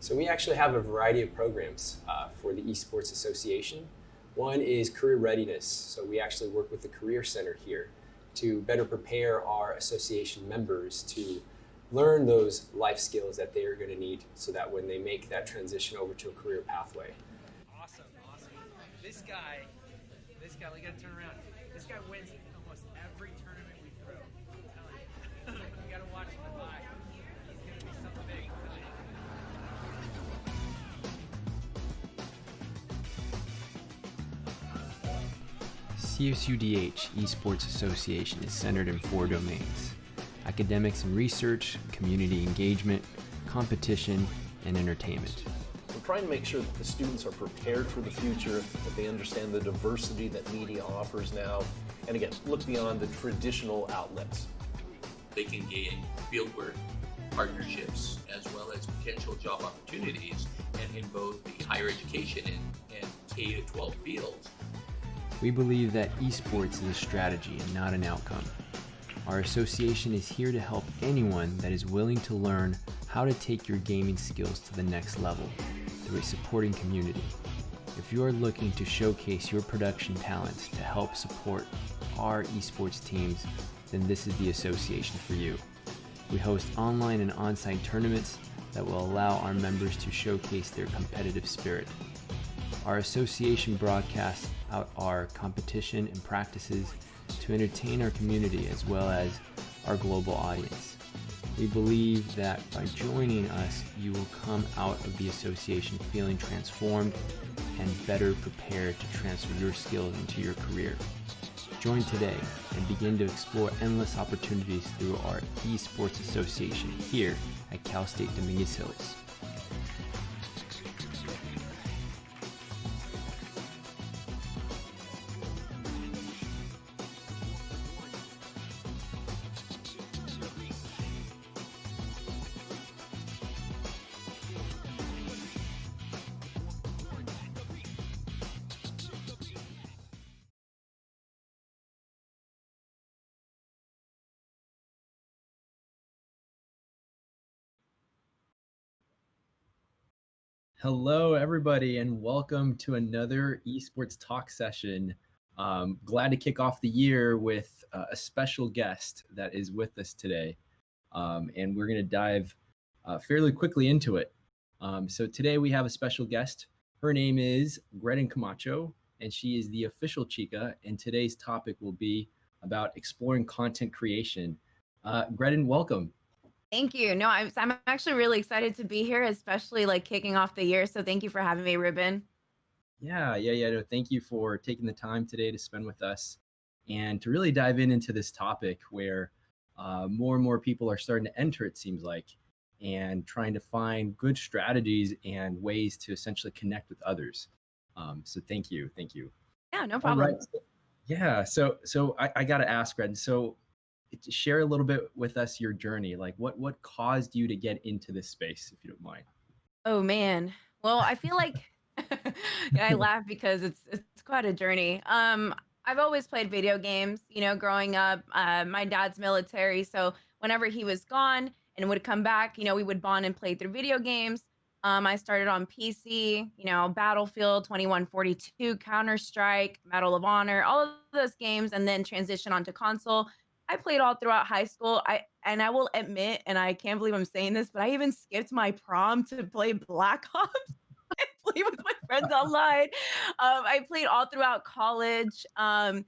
So we actually have a variety of programs for the Esports Association. One is career readiness. So we actually work with the Career Center here to better prepare our association members to learn those life skills that they are going to need so that when they make that transition over to a career pathway. Awesome. This guy, we gotta turn around. This guy wins almost every tournament we throw. I'm telling you. You gotta watch him live. He's gonna be something big. I'm telling you. CSUDH Esports Association is centered in 4 domains: academics and research, community engagement, competition, and entertainment. We're trying to make sure that the students are prepared for the future, that they understand the diversity that media offers now, and again, look beyond the traditional outlets. They can gain fieldwork, partnerships, as well as potential job opportunities, and in both the higher education and K-12 fields. We believe that esports is a strategy and not an outcome. Our association is here to help anyone that is willing to learn how to take your gaming skills to the next level through a supporting community. If you are looking to showcase your production talents to help support our esports teams, then this is the association for you. We host online and on-site tournaments that will allow our members to showcase their competitive spirit. Our association broadcasts out our competition and practices to entertain our community as well as our global audience. We believe that by joining us, you will come out of the association feeling transformed and better prepared to transfer your skills into your career. Join today and begin to explore endless opportunities through our Esports Association here at Cal State Dominguez Hills. Hello, everybody, and welcome to another esports talk session. Glad to kick off the year with a special guest that is with us today, and we're going to dive fairly quickly into it. So today we have a special guest. Her name is Greta Camacho, and she is the official Chica, and today's topic will be about exploring content creation. Greta, welcome. Thank you. No, I'm actually really excited to be here, especially like kicking off the year. So thank you for having me, Ruben. Yeah. No, thank you for taking the time today to spend with us and to really dive into this topic where more and more people are starting to enter, it seems like, and trying to find good strategies and ways to essentially connect with others. So thank you. Yeah, no problem. All right. Yeah. So I got to ask, Red. So share a little bit with us your journey. Like what caused you to get into this space, if you don't mind? Oh man. Well, I feel like yeah, I laugh because it's quite a journey. I've always played video games, growing up. My dad's military, so whenever he was gone and would come back, we would bond and play through video games. I started on PC, Battlefield 2142, Counter-Strike, Medal of Honor, all of those games, and then transition onto console. I played all throughout high school. I will admit, and I can't believe I'm saying this, but I even skipped my prom to play Black Ops. I played with my friends online. I played all throughout college. My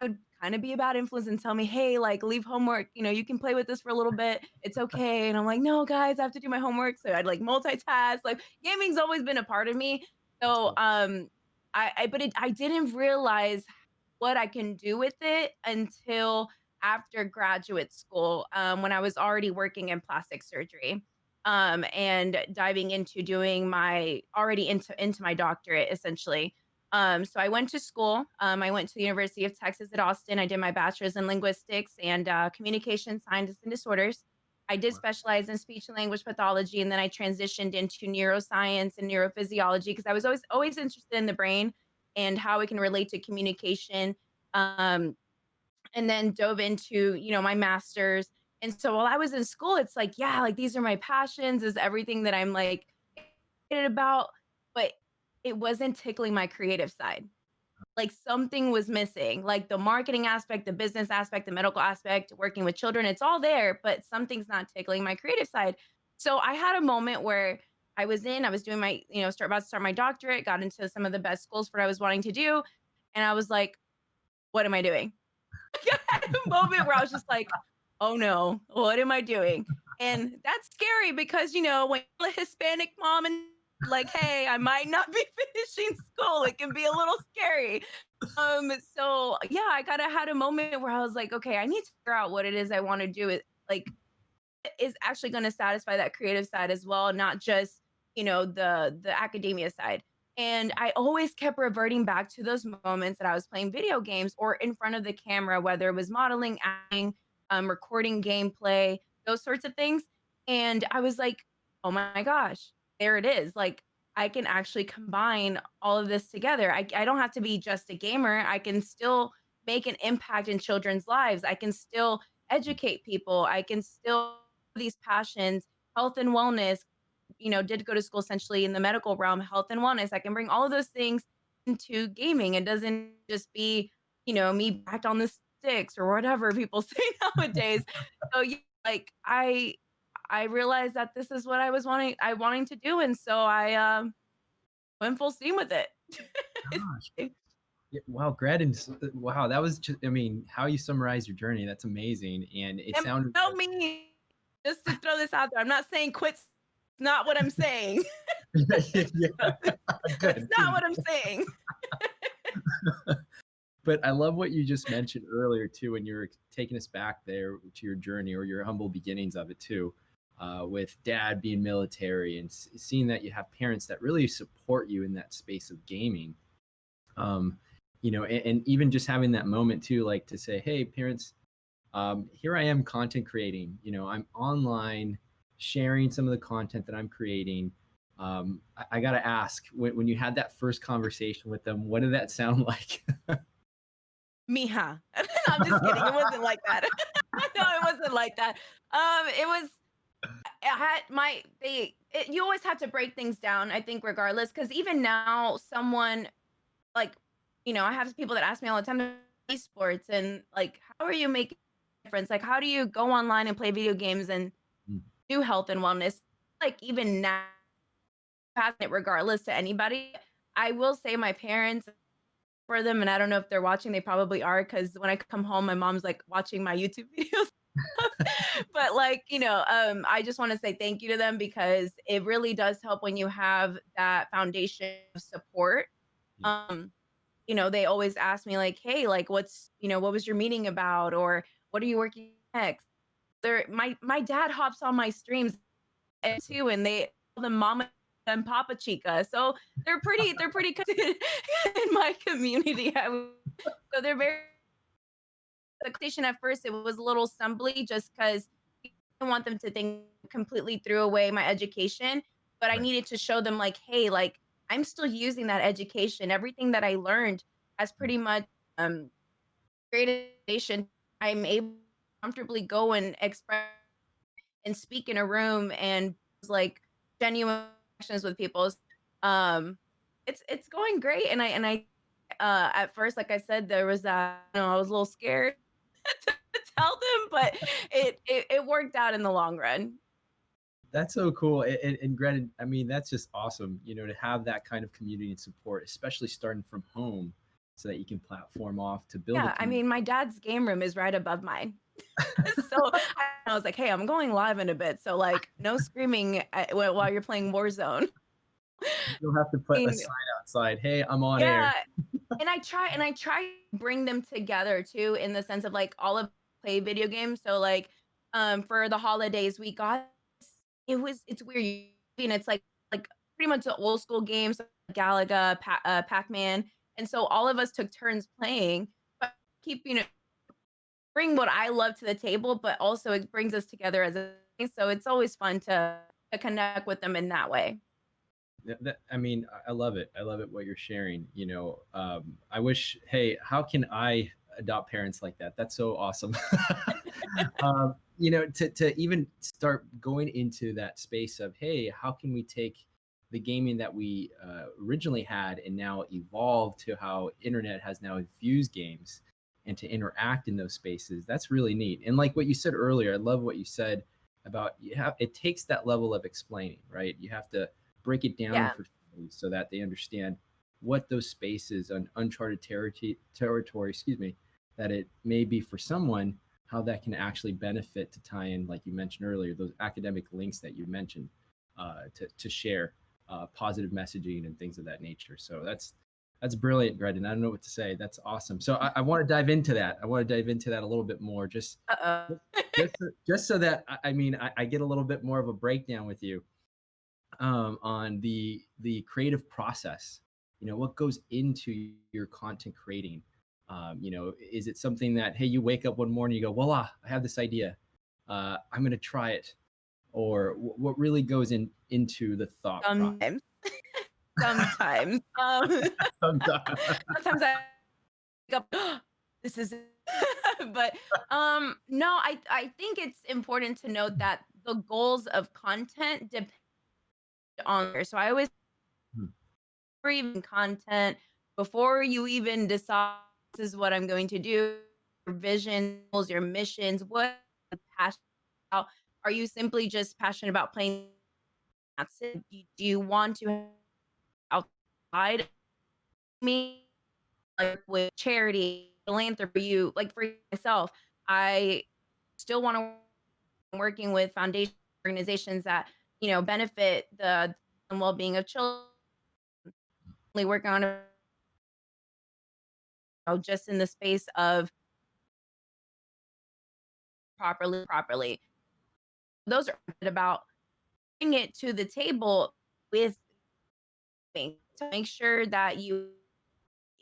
would kind of be a bad influence and tell me, hey, like leave homework. You can play with this for a little bit. It's okay. And I'm like, no, guys, I have to do my homework. So I'd like multitask. Like gaming's always been a part of me. So I didn't realize what I can do with it until after graduate school, when I was already working in plastic surgery, and diving into doing my already into my doctorate essentially. So I went to school. I went to the University of Texas at Austin. I did my bachelor's in linguistics and communication science and disorders. I did specialize in speech and language pathology, and then I transitioned into neuroscience and neurophysiology because I was always interested in the brain and how it can relate to communication. And then dove into, my master's And so while I was in school, it's like, yeah, like these are my passions, is everything that I'm like excited about, but it wasn't tickling my creative side. Like something was missing, like the marketing aspect, the business aspect, the medical aspect, working with children, it's all there, but something's not tickling my creative side. So I had a moment where I was doing my, about to start my doctorate, got into some of the best schools for what I was wanting to do. And I was like, what am I doing? I had a moment where I was just like, oh no, what am I doing? And that's scary because, when you're a Hispanic mom and like, hey, I might not be finishing school, it can be a little scary. So yeah, I kind of had a moment where I was like, okay, I need to figure out what it is I want to do. It like is actually going to satisfy that creative side as well, not just, the academia side. And I always kept reverting back to those moments that I was playing video games or in front of the camera, whether it was modeling, acting, recording gameplay, those sorts of things. And I was like, oh my gosh, there it is. Like I can actually combine all of this together. I don't have to be just a gamer. I can still make an impact in children's lives. I can still educate people. I can still these passions, health and wellness, did go to school essentially in the medical realm, health and wellness. I can bring all of those things into gaming. It doesn't just be, me back on the sticks or whatever people say nowadays. So yeah, like I realized that this is what I wanting to do. And so I went full steam with it. Gosh. Yeah, wow, Graden, wow, that was just, I mean, how you summarize your journey, that's amazing. And it And sounded tell me, just to throw this out there, I'm not saying quit's not what I'm saying. yeah, That's good. not what I'm saying. But I love what you just mentioned earlier too, when you were taking us back there to your journey or your humble beginnings of it too, with dad being military and seeing that you have parents that really support you in that space of gaming. And even just having that moment too, like to say, hey, parents, here I am content creating, I'm online sharing some of the content that I'm creating. I got to ask, when you had that first conversation with them, what did that sound like? Mija. I'm just kidding. It wasn't like that. No, it wasn't like that. It was I had my you always have to break things down, I think, regardless, because even now, someone like, I have people that ask me all the time esports and like, how are you making a difference? Like, how do you go online and play video games and Mm. do health and wellness? Like, even now, passing it regardless to anybody. I will say my parents for them, and I don't know if they're watching, they probably are, because when I come home, my mom's like watching my YouTube videos. But like, I just want to say thank you to them because it really does help when you have that foundation of support. Yeah. They always ask me like, hey, like what was your meeting about, or what are you working next? My dad hops on my streams too, and they call them Mama and Papa Chica. So they're pretty good in my community. So they're very the station at first it was a little stumbly just because I didn't want them to think completely threw away my education. But I Right. needed to show them like, hey, like I'm still using that education. Everything that I learned has pretty much created a foundation. I'm able to comfortably go and express and speak in a room and like genuine connections with people. Um, it's going great, and I at first, like I said, there was that I was a little scared to tell them, but it worked out in the long run. That's so cool. And Greta, I mean, that's just awesome, to have that kind of community and support, especially starting from home so that you can platform off to build a Yeah, I community. mean, my dad's game room is right above mine. So I was like, hey, I'm going live in a bit, so like no screaming while you're playing Warzone. You'll have to put a And sign outside, hey, I'm on air. yeah, and I try to bring them together too in the sense of like all of play video games. So like for the holidays we got it's weird and it's like pretty much the old school games like Galaga, Pac-Man. And so all of us took turns playing, but keep bring what I love to the table, but also it brings us together as a so it's always fun to connect with them in that way. I mean, I love it. I love it what you're sharing. I wish, hey, how can I adopt parents like that? That's so awesome. to even start going into that space of, hey, how can we take the gaming that we originally had and now evolve to how internet has now infused games and to interact in those spaces? That's really neat. And like what you said earlier, I love what you said about it takes that level of explaining, right? You have to break it down Yeah. for somebody so that they understand what those spaces on uncharted territory, excuse me, that it may be for someone, how that can actually benefit to tie in, like you mentioned earlier, those academic links that you mentioned, to share positive messaging and things of that nature. So that's brilliant, Gretchen. I don't know what to say. That's awesome. So I want to dive into that. I want to dive into that a little bit more, just so that I get a little bit more of a breakdown with you on the creative process. What goes into your content creating? Is it something that, hey, you wake up one morning, you go, voila, I have this idea, I'm going to try it, or what really goes into the thought process? Sometimes. Sometimes I wake up, this is it. But no, I think it's important to note that the goals of content depend on. So I always, Hmm. before even content, before you even decide this is what I'm going to do, your vision, your missions, what you're passionate about. Are you simply just passionate about playing? That's it. Do you want to outside me, like with charity, philanthropy? You like for myself, I still want to working with foundation organizations that benefit the well-being of children. Working on just in the space of properly. Those are about bring it to the table with me to make sure that you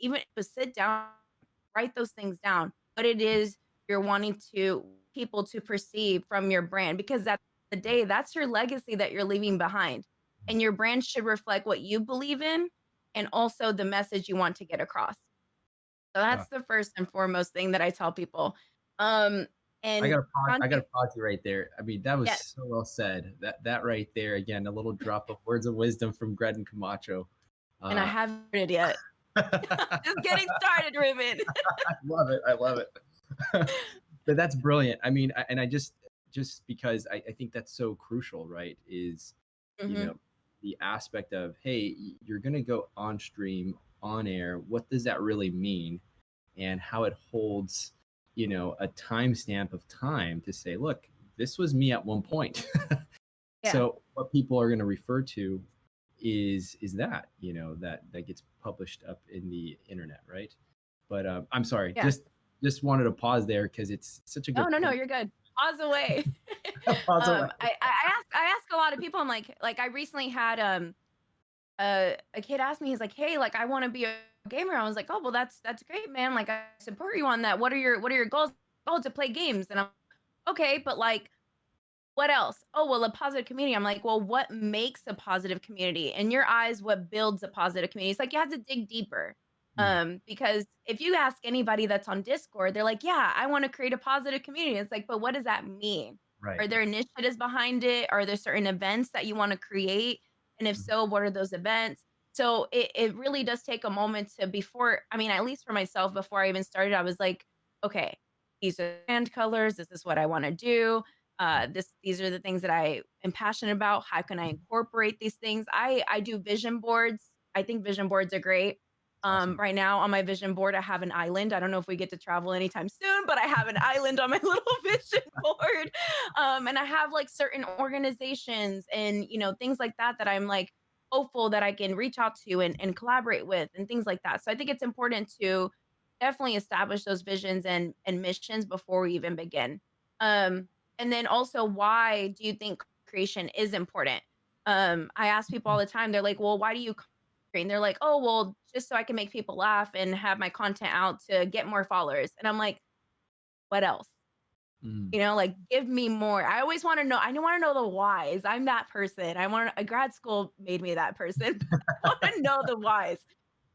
even if sit down, write those things down. What it is you're wanting to people to perceive from your brand, because at the day, that's your legacy that you're leaving behind. And your brand should reflect what you believe in and also the message you want to get across. So Wow. that's the first and foremost thing that I tell people. Um, I and gotta pause. I gotta content, pause you right there. I mean, that was yes, so well said. That right there, again, a little drop of words of wisdom from Gretchen Camacho. and I Uh, haven't heard it yet. I Just getting started, Ruben. love it. I love it. But that's brilliant. I mean, and I just because I think that's so crucial, right? Is Hmm. the aspect of, hey, you're gonna go on stream, on air. What does that really mean? And how it holds, a timestamp of time to say, look, this was me at one point. Yeah, So what people are going to refer to is that, that gets published up in the internet, right? But I'm sorry, yeah. just wanted to pause there because it's such a No, good no, no, point. you're good. Pause away. Pause away. I ask a lot of people. I'm like I recently had a kid ask me. He's like, "Hey, like I want to be a gamer." I was like, "Oh, well, that's great, man. Like I support you on that. What are your goals? Oh, to play games." And I'm okay, but like, what else? Oh, well, a positive community. I'm like, well, what makes a positive community? In your eyes, what builds a positive community? It's like you have to dig deeper. Mm, Because if you ask anybody that's on Discord, they're like, yeah, I want to create a positive community. It's like, but what does that mean? right. Are there initiatives behind it? Are there certain events that you want to create? And if Mhm. so, what are those events? So it really does take a moment to before, I mean, at least for myself, before I even started, I was like, okay, these are brand colors. This is what I want to do. These are the things that I am passionate about. How can I incorporate these things? I do vision boards. I think vision boards are great. Awesome. Right now on my vision board, I have an island. I don't know if we get to travel anytime soon, but I have an island on my little vision board. And I have like certain organizations and things like that that I'm like hopeful that I can reach out to and collaborate with and things like that. So I think it's important to definitely establish those visions and missions before we even begin. Um, and then also, why do you think creation is important? I ask people all the time, they're like, well, why do you create? And they're like, oh, well, just so I can make people laugh and have my content out to get more followers. And I'm like, what else? Mm, Like give me more. I always want to know. I want to know the whys. I'm that person. I want a grad school made me that person. I want to know the whys.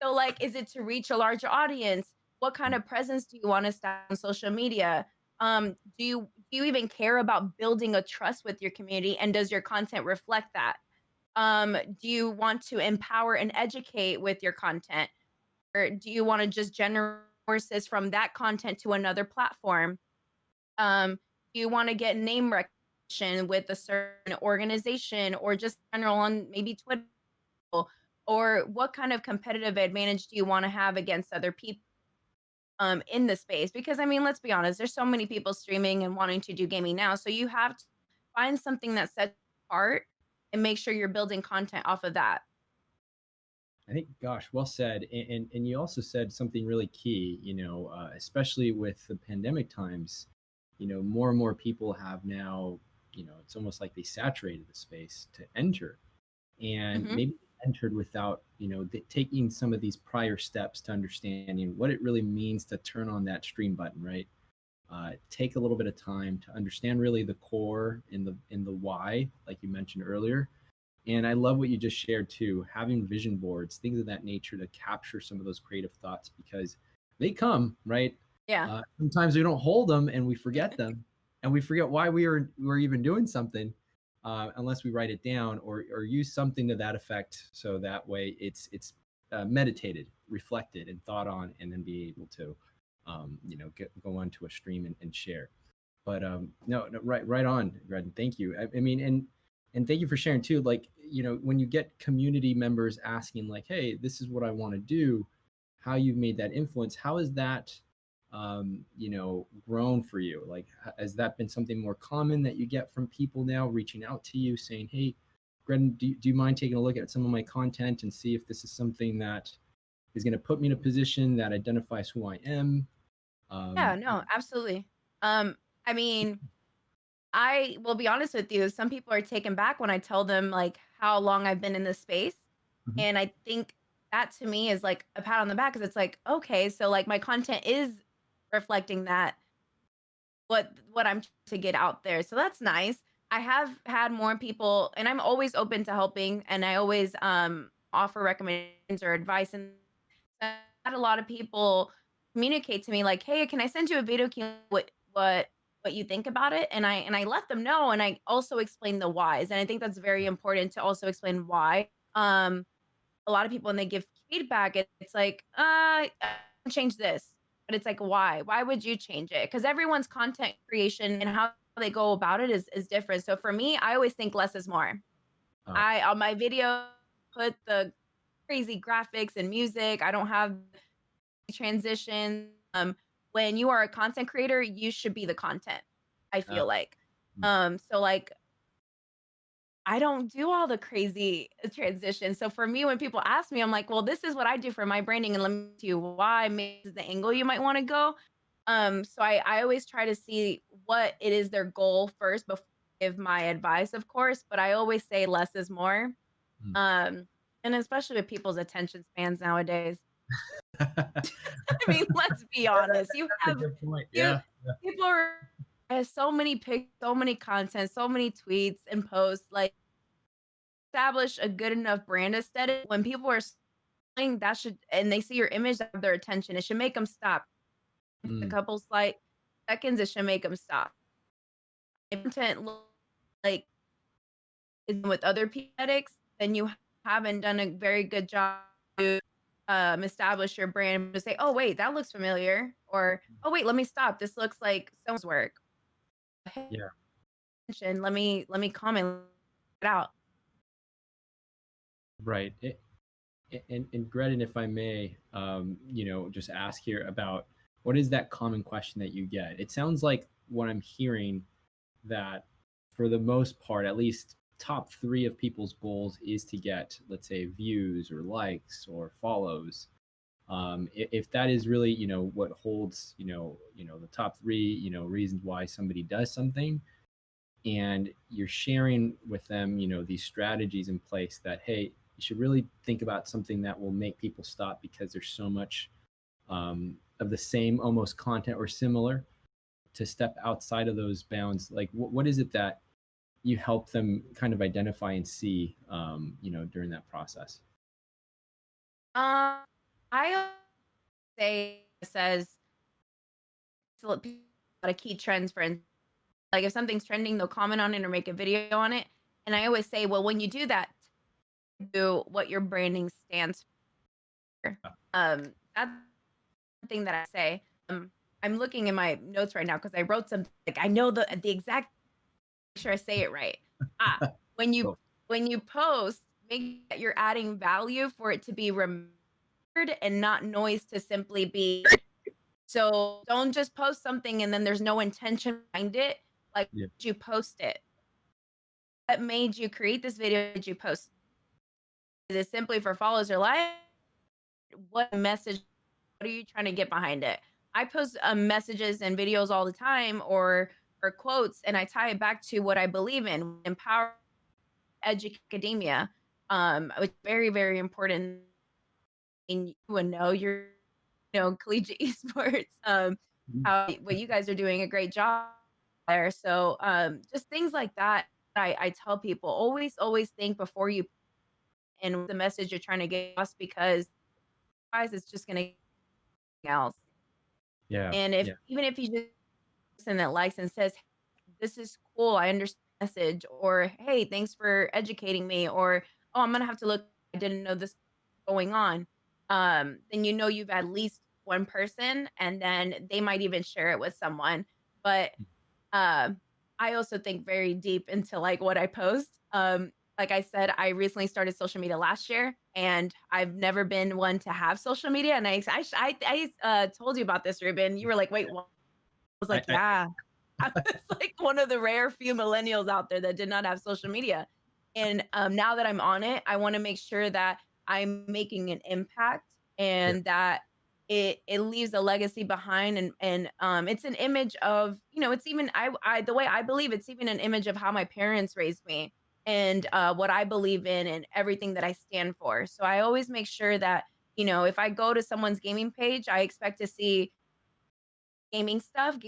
So like, is it to reach a larger audience? What kind mm, of presence do you want to establish on social media? Do Do you even care about building a trust with your community? And does your content reflect that? Do you want to empower and educate with your content? Or do you want to just generate resources from that content to another platform? Do you want to get name recognition with a certain organization or just general on maybe Twitter? Or what kind of competitive advantage do you want to have against other people in the space? Because I mean, let's be honest, there's so many people streaming and wanting to do gaming now. So you have to find something that sets you apart and make sure you're building content off of that. I think, gosh, well said. And you also said something really key, especially with the pandemic times, more and more people have now, it's almost like they saturated the space to enter and Hmm. maybe entered without, taking some of these prior steps to understanding what it really means to turn on that stream button, right? Take a little bit of time to understand really the core in the why, like you mentioned earlier. And I love what you just shared too, having vision boards, things of that nature to capture some of those creative thoughts because they come, right? Yeah. Sometimes we don't hold them and we forget them and we forget why we were even doing something unless we write it down or use something to that effect. So that way it's meditated, reflected and thought on and then be able to, go onto a stream and share. But no, right on, Greg. Thank you. I mean, and thank you for sharing too. Like, when you get community members asking, like, "Hey, this is what I want to do," how you've made that influence. How has that, grown for you? Like, has that been something more common that you get from people now reaching out to you saying, "Hey, Greg, do you mind taking a look at some of my content and see if this is something that is going to put me in a position that identifies who I am?" Yeah, Um, no, absolutely. I mean, I will be honest with you, some people are taken back when I tell them like how long I've been in this space. Mhm. And I think that to me is like a pat on the back because it's like, okay, so like my content is reflecting that what I'm trying to get out there. So that's nice. I have had more people and I'm always open to helping and I always offer recommendations or advice and I had a lot of people communicate to me like, "Hey, can I send you a video? What you think about it?" And I let them know, and I also explain the whys. And I think that's very important to also explain why. A lot of people when they give feedback, it's like, change this," but it's like, why? Why would you change it? Because everyone's content creation and how they go about it is different. So for me, I always think less is more. oh, I on my video put the crazy graphics and music. I don't have transition. When you are a content creator, you should be the content, I uh, feel like. mm, So like I don't do all the crazy transitions. So for me, when people ask me, I'm like, well, this is what I do for my branding, and let me tell you why. Maybe this is the angle you might want to go. So I always try to see what it is their goal first before I give my advice, of course. But I always say less is more. mm. Um, and especially with people's attention spans nowadays. I mean, let's be honest. You That's a have good point. you Yeah. people are has so many pics, so many content, so many tweets and posts. Like establish a good enough brand aesthetic. When people are scrolling, that should and they see your image, that have their attention. It should make them stop. A Mm, couple slight seconds, it should make them stop. If content like is with other aesthetics, then you haven't done a very good job to establish your brand to say, oh wait, that looks familiar, or oh wait, let me stop. This looks like someone's work. Hey, yeah. attention, let me comment it out. Right. And Gretchen, if I may, just ask here about what is that common question that you get? It sounds like what I'm hearing that for the most part, at least top three of people's goals is to get, let's say, views or likes or follows. If that is really, what holds, the top three, reasons why somebody does something, and you're sharing with them, these strategies in place that, hey, you should really think about something that will make people stop because there's so much of the same almost content or similar to step outside of those bounds. Like, what is it that you help them kind of identify and see, during that process? I say says so a lot of key trends for instance. Like if something's trending, they'll comment on it or make a video on it. And I always say, well, when you do that, do what your branding stands for. That's the thing that I say. I'm looking in my notes right now because I wrote something like I know the exact, make sure I say it right. Ah, when you Cool. when you post, make sure that you're adding value for it to be remembered and not noise to simply be. So don't just post something and then there's no intention behind it. Like Yeah. you post it. What made you create this video? Did you post? Is it simply for followers or likes? What message? What are you trying to get behind it? I post messages and videos all the time, or quotes, and I tie it back to what I believe in: empower, educate, academia. It's very very important. And you would know you're, collegiate esports. Mhm. How what you guys are doing a great job there. So just things like that. I tell people always think before you and the message you're trying to get across, because otherwise it's just gonna else. Yeah. And if Yeah. even if you just person that likes and says, "This is cool, I understand the message," or "Hey, thanks for educating me," or "Oh, I'm gonna have to look. I didn't know this was going on." Then you've at least one person, and then they might even share it with someone. But um, I also think very deep into like what I post. Like I said, I recently started social media last year, and I've never been one to have social media. And I told you about this, Ruben. You were like, "Wait, what?" I was like, I "Yeah." I was like one of the rare few millennials out there that did not have social media. And now that I'm on it, I want to make sure that I'm making an impact yeah. and that it leaves a legacy behind, and it's an image of, it's even I the way I believe, it's even an image of how my parents raised me, and what I believe in and everything that I stand for. So I always make sure that, if I go to someone's gaming page, I expect to see gaming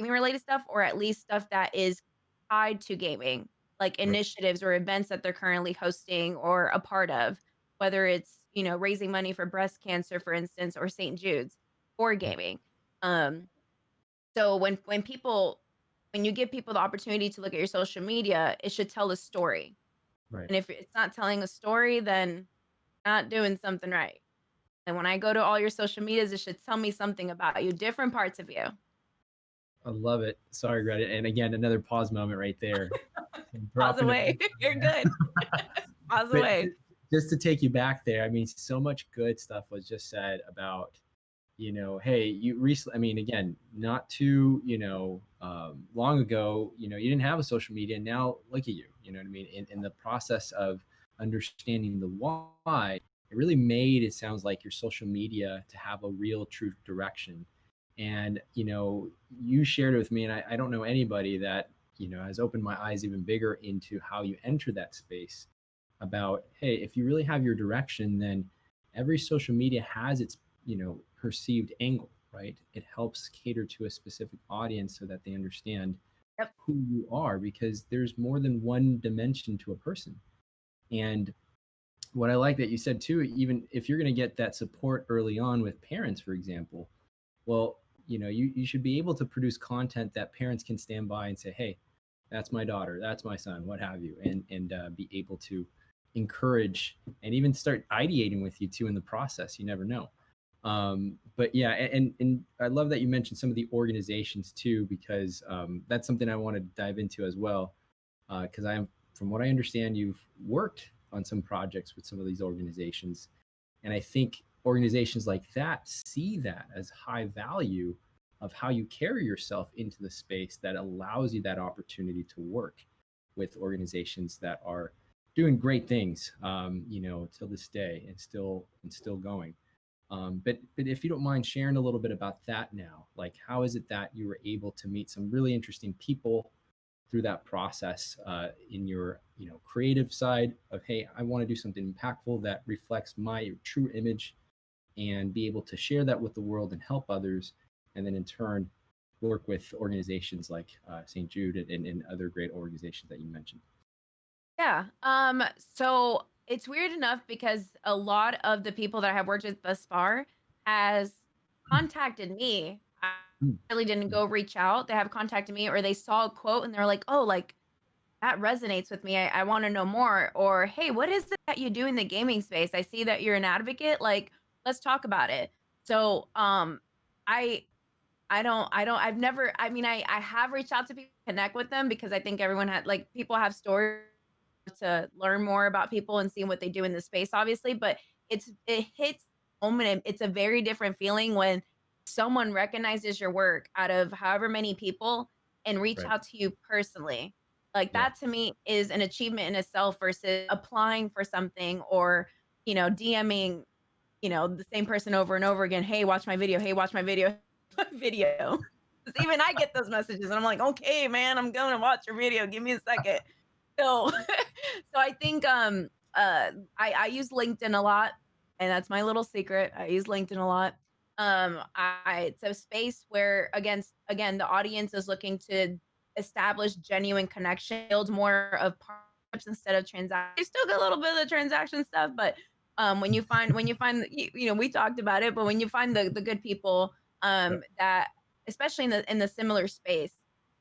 related stuff, or at least stuff that is tied to gaming, like Right. initiatives or events that they're currently hosting or a part of, whether it's, raising money for breast cancer, for instance, or St. Jude's, or Yeah. gaming. Um, so when you give people the opportunity to look at your social media, it should tell a story. Right. And if it's not telling a story, then not doing something right. And when I go to all your social medias, it should tell me something about you, different parts of you. I love it. Sorry, Greta. And again, another pause moment right there. Pause Dropping it. away. You're good. Pause But away. just to take you back there, I mean, so much good stuff was just said about, hey, you recently, I mean, again, not too, long ago, you didn't have a social media. Now look at you, you know what I mean? In the process of understanding the why, it really made it sounds like your social media to have a real true direction. And, you shared it with me, and I don't know anybody that, has opened my eyes even bigger into how you enter that space about, hey, if you really have your direction, then every social media has its, perceived angle, right? It helps cater to a specific audience so that they understand Yep. who you are, because there's more than one dimension to a person. And what I like that you said too, even if you're going to get that support early on with parents, for example, well, you should be able to produce content that parents can stand by and say, hey, that's my daughter, that's my son, what have you, and be able to encourage and even start ideating with you too in the process. You never know. But yeah, and I love that you mentioned some of the organizations too, because that's something I want to dive into as well. Because from what I understand, you've worked on some projects with some of these organizations, and I think organizations like that see that as high value of how you carry yourself into the space that allows you that opportunity to work with organizations that are doing great things, till this day, and still going. But if you don't mind sharing a little bit about that now, like how is it that you were able to meet some really interesting people through that process, in your creative side of, hey, I want to do something impactful that reflects my true image, and be able to share that with the world and help others, and then in turn work with organizations like St. Jude and other great organizations that you mentioned. Yeah. So it's weird enough because a lot of the people that I have worked with thus far has contacted me Mm. really didn't go reach out. They have contacted me, or they saw a quote and they're like, oh, like that resonates with me. I want to know more. Or, hey, what is it that you do in the gaming space? I see that you're an advocate. Like, let's talk about it. So I I've never, I mean, I have reached out to people, connect with them, because I think everyone had, like, people have stories to learn more about people and seeing what they do in the space, obviously. But it hits home, and it's a very different feeling when someone recognizes your work out of however many people and reach Right. out to you personally. Like, Yeah. that to me is an achievement in itself versus applying for something, or, DMing, the same person over and over again. Hey, watch my video. Hey, watch my video. Video. 'Cause even I get those messages and I'm like, okay, man, I'm going to watch your video. Give me a second. So, so I think I use LinkedIn a lot, and that's my little secret. I use LinkedIn a lot. It's a space where, again, the audience is looking to establish genuine connection, build more of partnerships instead of transactions. You still get a little bit of the transaction stuff, but when you find we talked about it, but when you find the good people, Yep. that, especially in the similar space,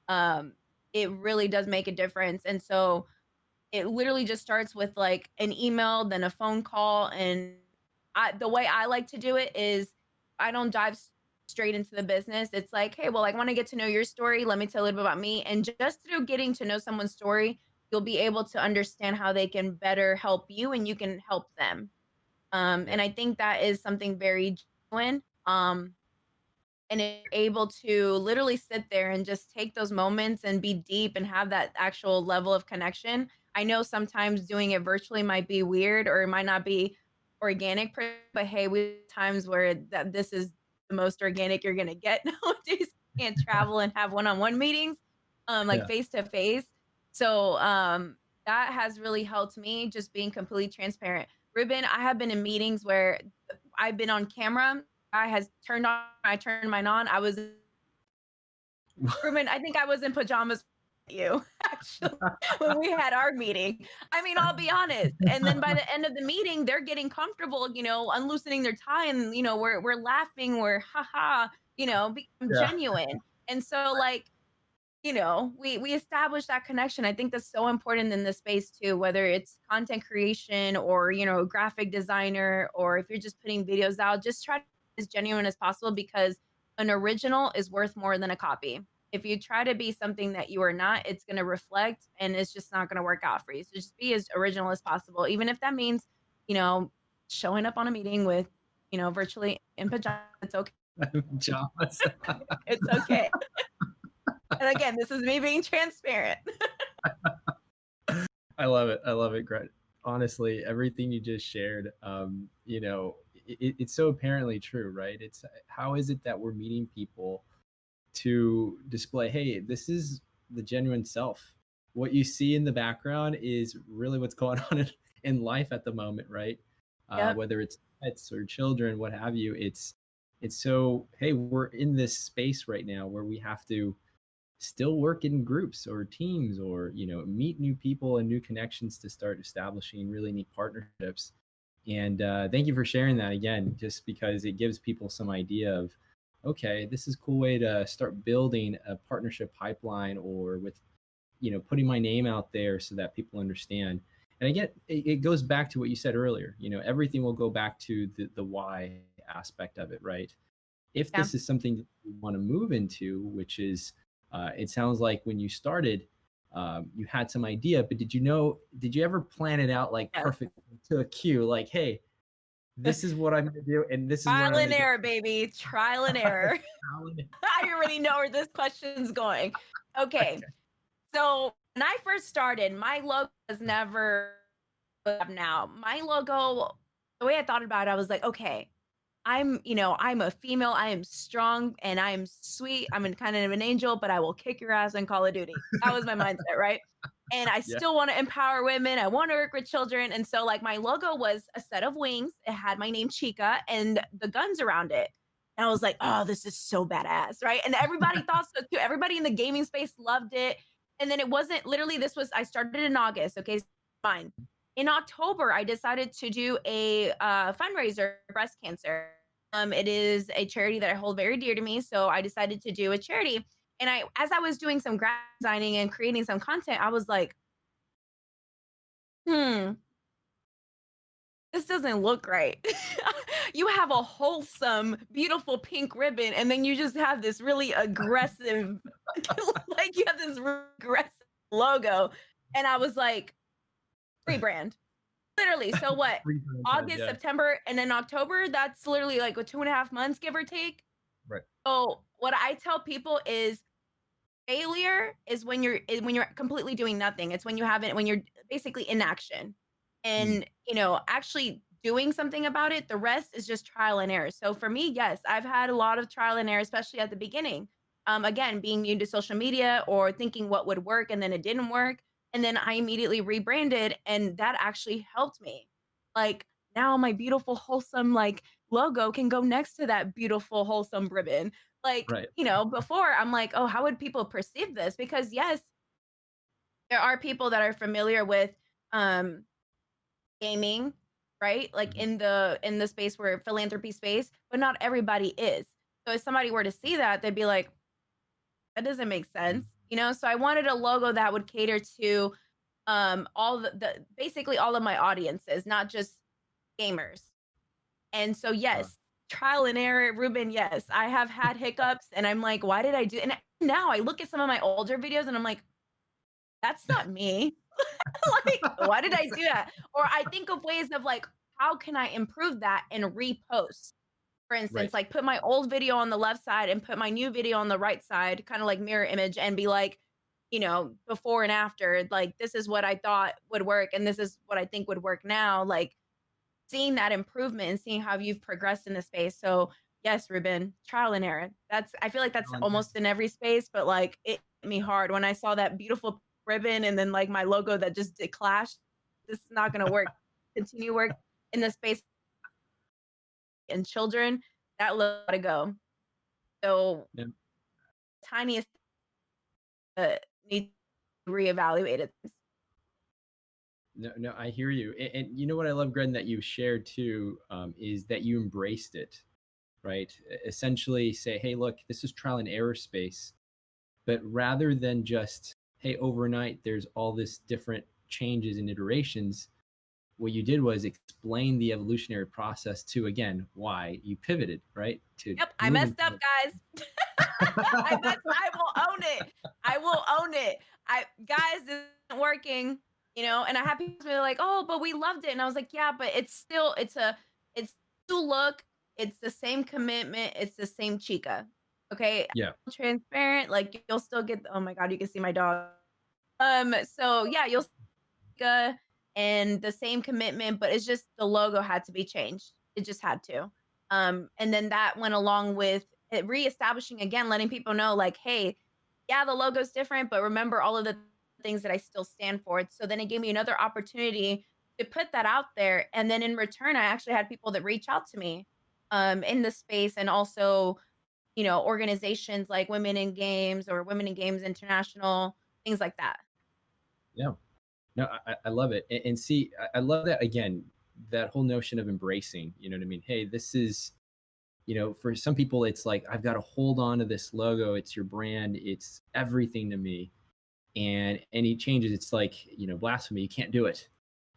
um it really does make a difference. And so it literally just starts with like an email, then a phone call. And the way I like to do it is, I don't dive straight into the business. It's like, hey, well, I want to get to know your story. Let me tell you a little bit about me. And just through getting to know someone's story, you'll be able to understand how they can better help you and you can help them. Yeah. And I think that is something very genuine. And if you're able to literally sit there and just take those moments and be deep and have that actual level of connection. I know sometimes doing it virtually might be weird, or it might not be organic, but hey, we have times where this is the most organic you're gonna get nowadays. You can't travel and have one-on-one meetings, like Yeah. face to face. So that has really helped me, just being completely transparent. Ruben, I have been in meetings where I've been on camera. I turned mine on. Ruben, I think I was in pajamas with you actually when we had our meeting. I mean, I'll be honest. And then by the end of the meeting, they're getting comfortable, unloosening their tie, and we're laughing, we're haha, become Yeah. genuine. And so, like, we establish that connection. I think that's so important in this space too, whether it's content creation, or, graphic designer, or if you're just putting videos out, just try to be as genuine as possible, because an original is worth more than a copy. If you try to be something that you are not, it's going to reflect, and it's just not going to work out for you. So just be as original as possible, even if that means, you know, showing up on a meeting with, virtually in pajamas. It's okay. Jaws. It's okay. And again, this is me being transparent. I love it. I love it, Greg. Honestly, everything you just shared, it's so apparently true, right? It's how is it that we're meeting people to display, hey, this is the genuine self. What you see in the background is really what's going on in life at the moment, right? Yep. Whether it's pets or children, what have you. It's so, hey, we're in this space right now where we have to still work in groups or teams, or meet new people and new connections to start establishing really neat partnerships. And thank you for sharing that again, just because it gives people some idea of, okay, this is a cool way to start building a partnership pipeline, or with putting my name out there so that people understand. And again, it goes back to what you said earlier. Everything will go back to the why aspect of it, right? If Yeah. this is something that you want to move into, which is it sounds like when you started, you had some idea, but did you ever plan it out like Yes. perfect to a cue? Like, hey, this is what I'm going to do, and this is what Trial I'm and going to error, baby. Trial and error. do. I already know where this question's going. Okay. So when I first started, my logo was never up now. My logo, the way I thought about it, I was like, okay, I'm a female. I am strong and I am sweet. I'm kind of an angel, but I will kick your ass in Call of Duty. That was my mindset, right? And I Yeah. still want to empower women. I want to work with children. And so, like, my logo was a set of wings. It had my name, Chica, and the guns around it. And I was like, oh, this is so badass, right? And everybody thought so too. Everybody in the gaming space loved it. And then it wasn't literally, I started in August. Okay, fine. In October, I decided to do a fundraiser for breast cancer. It is a charity that I hold very dear to me, so I decided to do a charity. And as I was doing some graphic designing and creating some content, I was like, hmm, this doesn't look right. You have a wholesome, beautiful pink ribbon, and then you just have this really aggressive, like you have this aggressive logo. And I was like, rebrand. Literally. So what? Rebrand time, August, yeah. September, and then October, that's literally like what, 2.5 months, give or take. Right. So what I tell people is failure is when you're completely doing nothing. It's when you haven't when you're basically inaction. And, actually doing something about it, the rest is just trial and error. So for me, yes, I've had a lot of trial and error, especially at the beginning. Again, being new to social media or thinking what would work and then it didn't work. And then I immediately rebranded and that actually helped me. Like now my beautiful, wholesome like logo can go next to that beautiful, wholesome ribbon. Like, Right. before I'm like, oh, how would people perceive this? Because yes, there are people that are familiar with um gaming, right? Like Mhm. in the space where philanthropy space, but not everybody is. So if somebody were to see that, they'd be like, that doesn't make sense. So I wanted a logo that would cater to all the basically all of my audiences, not just gamers. And so Uh, yes, trial and error, Ruben, yes, I have had hiccups and I'm like, why did I do and now I look at some of my older videos and I'm like, that's not me. Like, why did I do that? Or I think of ways of like, how can I improve that and repost? For instance, right. like put my old video on the left side and put my new video on the right side, kind of like mirror image and be like, before and after, like this is what I thought would work and this is what I think would work now. Like seeing that improvement and seeing how you've progressed in the space. So yes, Ruben, trial and error. I feel like that's almost in every space, but like it hit me hard when I saw that beautiful ribbon and then like my logo that just did clash. This is not gonna work. Continue work in the space and children, that let to go. So Yeah. tiniest need to reevaluate it. No, no, I hear you. And you know what I love, Gren, that you shared too, is that you embraced it, right? Essentially say, hey, look, this is trial and error space. But rather than just, hey, overnight, there's all this different changes and iterations, what you did was explain the evolutionary process to, again, why you pivoted, right? To Yep, I moving. messed up, guys. I will own it. I will own it. Guys, this isn't working, and I have people be like, oh, but we loved it. And I was like, yeah, but it's still look, it's the same commitment, it's the same chica. Okay. Yeah. Transparent, like you'll still get oh my god, you can see my dog. So yeah, you'll and the same commitment, but it's just the logo had to be changed. It just had to. And then that went along with it reestablishing again, letting people know, like, hey, yeah, the logo's different, but remember all of the things that I still stand for. So then it gave me another opportunity to put that out there. And then in return, I actually had people that reach out to me in the space and also, organizations like Women in Games or Women in Games International, things like that. Yeah. No, I love it. And see, I love that again, that whole notion of embracing, you know what I mean? Hey, this is, for some people, it's like, I've got to hold on to this logo. It's your brand. It's everything to me. And any changes, it's like, blasphemy. You can't do it.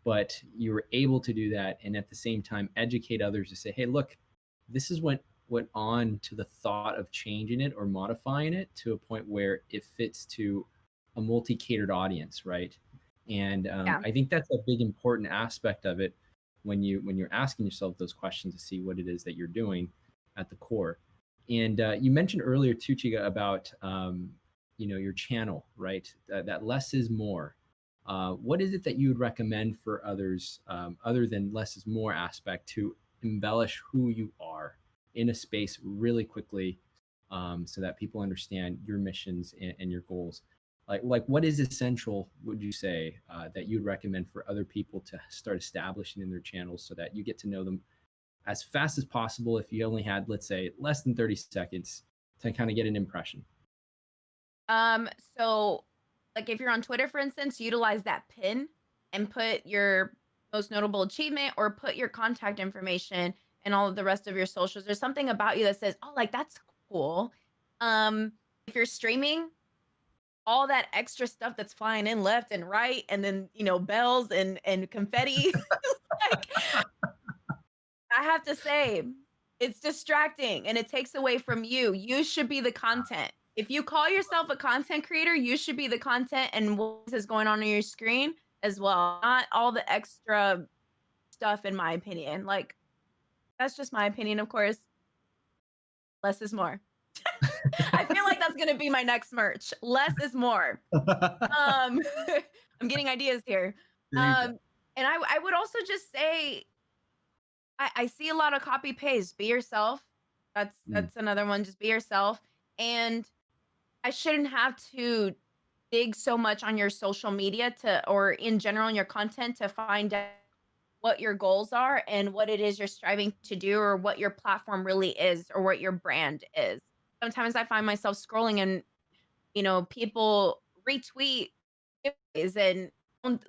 But you were able to do that. And at the same time, educate others to say, hey, look, this is what went on to the thought of changing it or modifying it to a point where it fits to a multi-catered audience, right? And Yeah. I think that's a big important aspect of it when you're asking yourself those questions to see what it is that you're doing at the core. And you mentioned earlier too, Chiga, about your channel, right? That less is more. What is it that you would recommend for others, other than less is more aspect, to embellish who you are in a space really quickly, so that people understand your missions and your goals? Like what is essential, would you say, that you'd recommend for other people to start establishing in their channels so that you get to know them as fast as possible if you only had, let's say, less than 30 seconds to kind of get an impression? So like if you're on Twitter, for instance, utilize that pin and put your most notable achievement or put your contact information and all of the rest of your socials. There's something about you that says, oh, like that's cool. If you're streaming, all that extra stuff that's flying in left and right, and then bells and confetti, like I have to say, it's distracting and it takes away from you. You should be the content. If you call yourself a content creator, you should be the content and what is going on your screen as well. Not all the extra stuff, in my opinion. Like, that's just my opinion, of course. Less is more. I feel like that's gonna be my next merch. Less is more. Um, I'm getting ideas here. And I would also just say I see a lot of copy paste. Be yourself. That's another one. Just be yourself. And I shouldn't have to dig so much on your social media or in general in your content to find out what your goals are and what it is you're striving to do or what your platform really is or what your brand is. Sometimes I find myself scrolling and people retweet giveaways and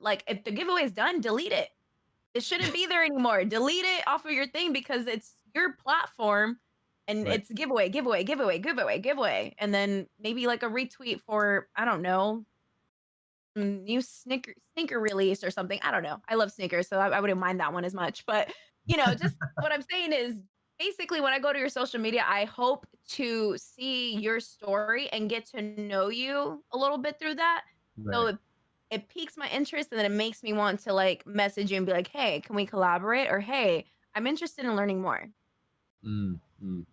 like if the giveaway is done, delete it. It shouldn't be there anymore. Delete it off of your thing because it's your platform and Right. it's giveaway, giveaway, giveaway, giveaway, giveaway. And then maybe like a retweet for, I don't know, new sneaker release or something. I don't know. I love sneakers, so I wouldn't mind that one as much. But just what I'm saying is basically when I go to your social media, I hope to see your story and get to know you a little bit through that. So Right. it piques my interest and then it makes me want to like message you and be like, hey, can we collaborate? Or hey, I'm interested in learning more. Mm, mm.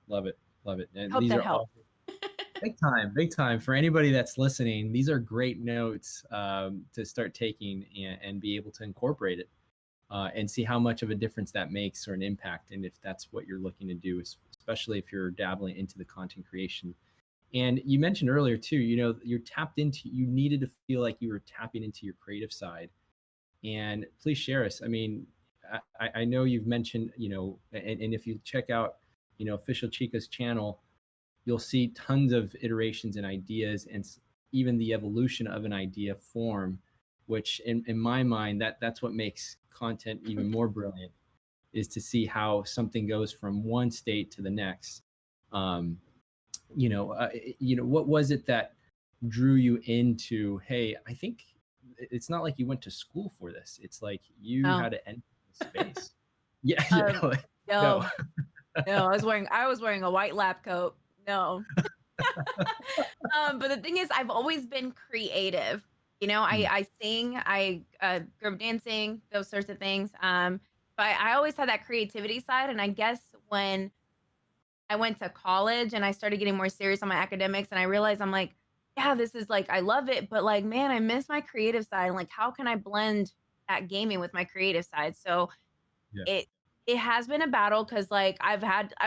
Love it. Love it. And Hope these that are helps. all big time for anybody that's listening. These are great notes to start taking and be able to incorporate it and see how much of a difference that makes or an impact. And if that's what you're looking to do, especially if you're dabbling into the content creation. And you mentioned earlier too, you needed to feel like you were tapping into your creative side. And please share us. I mean, I know you've mentioned, and if you check out, Official Chica's channel, you'll see tons of iterations and ideas and even the evolution of an idea form, which in my mind, that's what makes content even more brilliant, is to see how something goes from one state to the next. What was it that drew you into, hey, I think it's not like you went to school for this. It's like you No. had to enter the space. Yeah. No. No. No, I was wearing a white lab coat. No. But the thing is, I've always been creative. I sing, I group dancing, those sorts of things. But I always had that creativity side. And I guess when I went to college and I started getting more serious on my academics and I realized I'm like, yeah, this is like I love it, but like, man, I miss my creative side. And like, how can I blend that gaming with my creative side? So Yeah. it has been a battle because like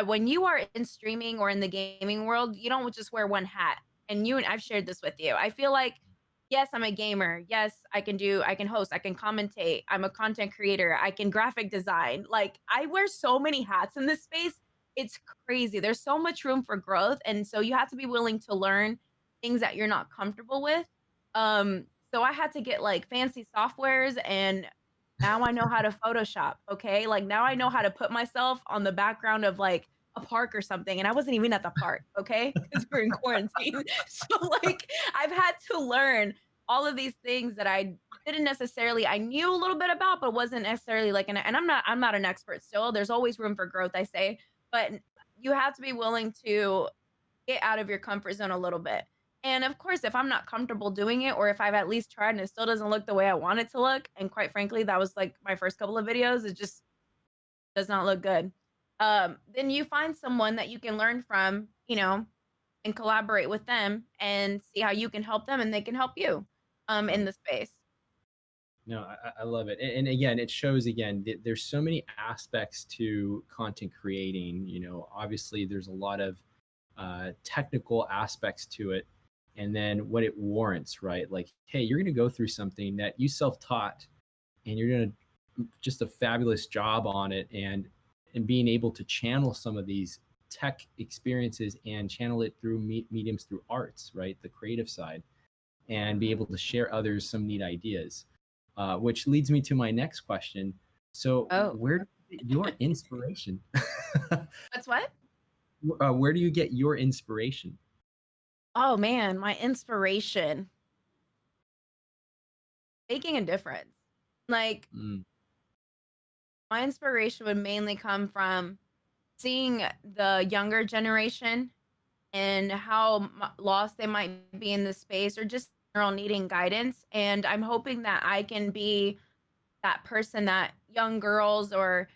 when you are in streaming or in the gaming world, you don't just wear one hat. And I've shared this with you. I feel like, yes, I'm a gamer. Yes, I can host, I can commentate. I'm a content creator. I can graphic design. Like I wear so many hats in this space. It's crazy. There's so much room for growth. And so you have to be willing to learn things that you're not comfortable with. So I had to get like fancy softwares and now I know how to Photoshop, okay? Like now I know how to put myself on the background of like a park or something. And I wasn't even at the park, okay? Because we're in quarantine. So like I've had to learn all of these things that I didn't necessarily I knew a little bit about, but wasn't necessarily like and I'm not an expert still. There's always room for growth, I say, but you have to be willing to get out of your comfort zone a little bit. And of course, if I'm not comfortable doing it, or if I've at least tried and it still doesn't look the way I want it to look, and quite frankly, that was like my first couple of videos, it just does not look good. Then you find someone that you can learn from, and collaborate with them and see how you can help them and they can help you in the space. No, I love it. And again, it shows again, there's so many aspects to content creating. Obviously there's a lot of technical aspects to it. And then what it warrants, right? Like, hey, you're going to go through something that you self-taught and you're going to just a fabulous job on it and being able to channel some of these tech experiences and channel it through mediums through arts, right? The creative side, and be able to share others some neat ideas, which leads me to my next question. So where do get your inspiration? What's what? Where do you get your inspiration? Oh man, my inspiration, making a difference. Like Mm, my inspiration would mainly come from seeing the younger generation and how lost they might be in the space or just general needing guidance. And I'm hoping that I can be that person that young girls or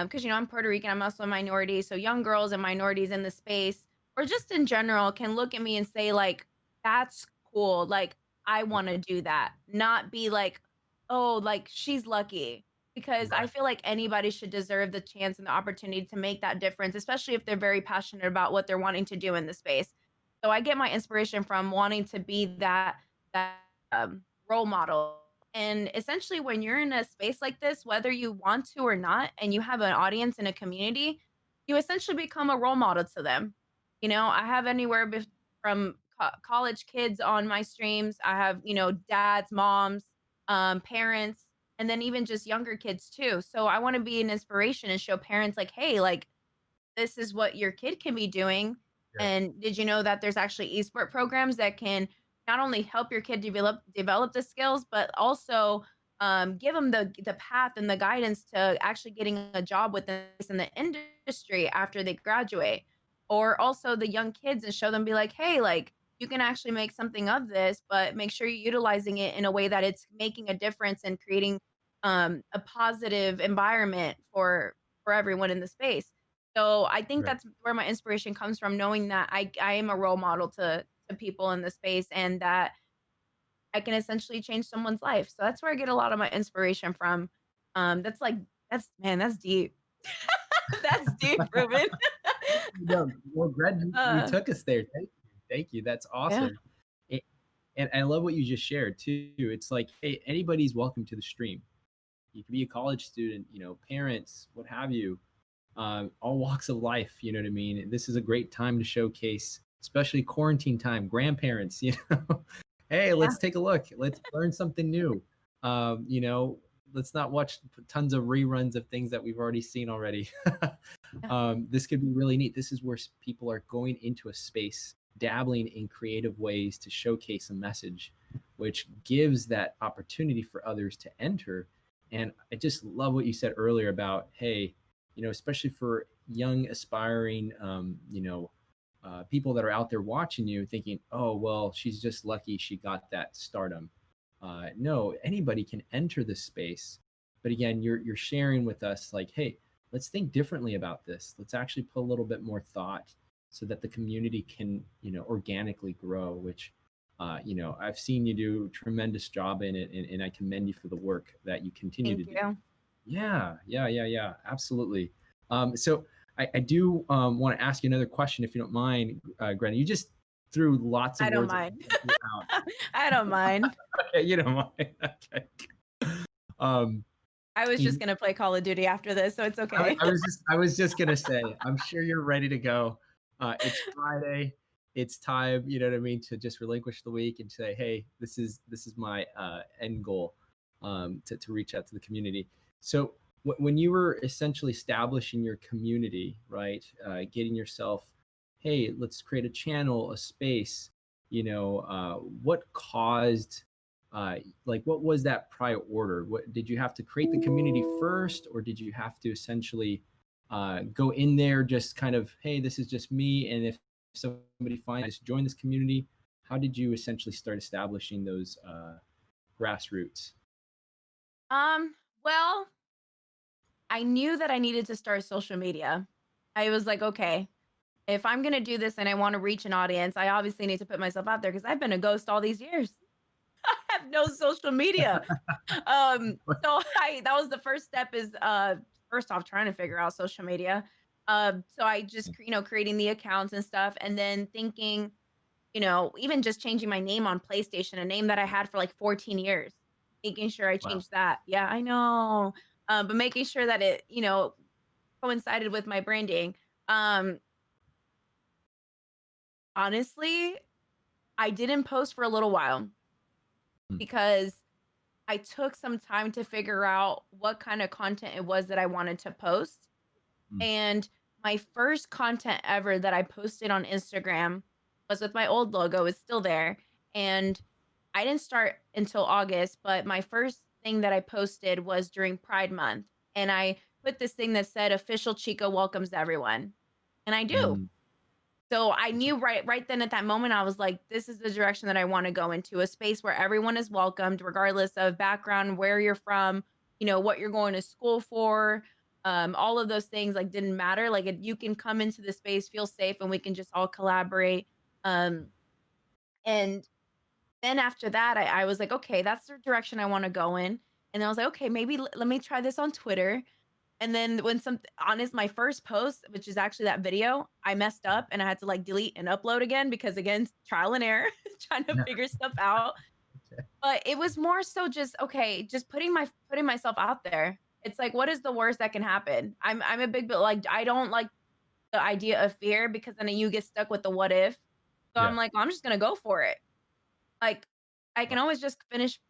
because I'm Puerto Rican, I'm also a minority, so young girls and minorities in the space or just in general can look at me and say like, "That's cool. Like I want to do that." Not be like, "Oh, like she's lucky." Because I right, feel like anybody should deserve the chance and the opportunity to make that difference, especially if they're very passionate about what they're wanting to do in the space. So I get my inspiration from wanting to be that role model. And essentially, when you're in a space like this, whether you want to or not, and you have an audience and a community, you essentially become a role model to them. I have anywhere from college kids on my streams. I have, dads, moms, parents, and then even just younger kids too. So I want to be an inspiration and show parents, like, hey, like, this is what your kid can be doing. yeah, And did you know that there's actually esport programs that can not only help your kid develop the skills, but also give them the path and the guidance to actually getting a job within in the industry after they graduate, or also the young kids and show them be like, hey, like you can actually make something of this, but make sure you're utilizing it in a way that it's making a difference and creating a positive environment for everyone in the space. So I think right. that's where my inspiration comes from, knowing that I am a role model to people in the space and that I can essentially change someone's life. So that's where I get a lot of my inspiration from. That's like that's man, that's deep. That's deep, Ruben. No, well, Greg, you uh, took us there. Thank you. That's yeah, awesome. A- And I love what you just shared too. It's like, hey, anybody's welcome to the stream. You can be a college student, parents, what have you, all walks of life. You know what I mean? This is a great time to showcase, especially quarantine time, grandparents, hey, yeah, let's take a look. Let's learn something new. You know, let's not watch tons of reruns of things that we've already seen already. yeah. This could be really neat. This is where people are going into a space, dabbling in creative ways to showcase a message, which gives that opportunity for others to enter. And I just love what you said earlier about, hey, especially for young, aspiring, people that are out there watching you thinking, oh, well, she's just lucky she got that stardom. No, anybody can enter this space. But again, you're sharing with us like, hey, let's think differently about this. Let's actually put a little bit more thought so that the community can, organically grow, which, I've seen you do a tremendous job in it, and I commend you for the work that you continue to Thank do. you. Yeah, yeah, yeah, yeah, absolutely. So I do want to ask you another question, if you don't mind, Greta. You just threw lots of I don't words mind. out. I don't mind. Okay, you don't mind. Okay. Um, I was just you, gonna play Call of Duty after this, so it's okay. I was just gonna say, I'm sure you're ready to go. It's Friday. It's time, you know what I mean, to just relinquish the week and say, hey, this is my end goal, to reach out to the community. So when you were essentially establishing your community, right, getting yourself, hey, let's create a channel, a space, what caused like what was that prior order? What did you have to create the community first, or did you have to essentially go in there just kind of, hey, this is just me, and if somebody finds, just join this community? How did you essentially start establishing those grassroots? Well, I knew that I needed to start social media. I was like, okay, if I'm gonna do this and I want to reach an audience, I obviously need to put myself out there because I've been a ghost all these years. I have no social media. So I that was the first step is first off trying to figure out social media. So I just creating the accounts and stuff, and then thinking, even just changing my name on PlayStation, a name that I had for like 14 years, making sure I Wow. changed that. Yeah, I know. But making sure that it, coincided with my branding. Um, Honestly, I didn't post for a little while Mm, because I took some time to figure out what kind of content it was that I wanted to post. Mm. And my first content ever that I posted on Instagram was with my old logo. It's still there. And I didn't start until August, but my first thing that I posted was during Pride Month. And I put this thing that said official Chica welcomes everyone. And I do. Mm. So I knew right then at that moment, I was like, this is the direction that I want to go into, a space where everyone is welcomed, regardless of background, where you're from, what you're going to school for. All of those things like didn't matter. Like you can come into the space, feel safe, and we can just all collaborate. Um, and then after that, I was like, okay, that's the direction I want to go in. And I was like, okay, maybe let me try this on Twitter. And then when honest, my first post, which is actually that video, I messed up and I had to like delete and upload again because again, trial and error, trying to Yeah. figure stuff out. Okay. But it was more so just okay, just putting myself out there. It's like, what is the worst that can happen? I'm a big bit like I don't like the idea of fear because then you get stuck with the what if. So I'm Yeah. like, I'm just gonna go for it. Like I can Wow. always just finish,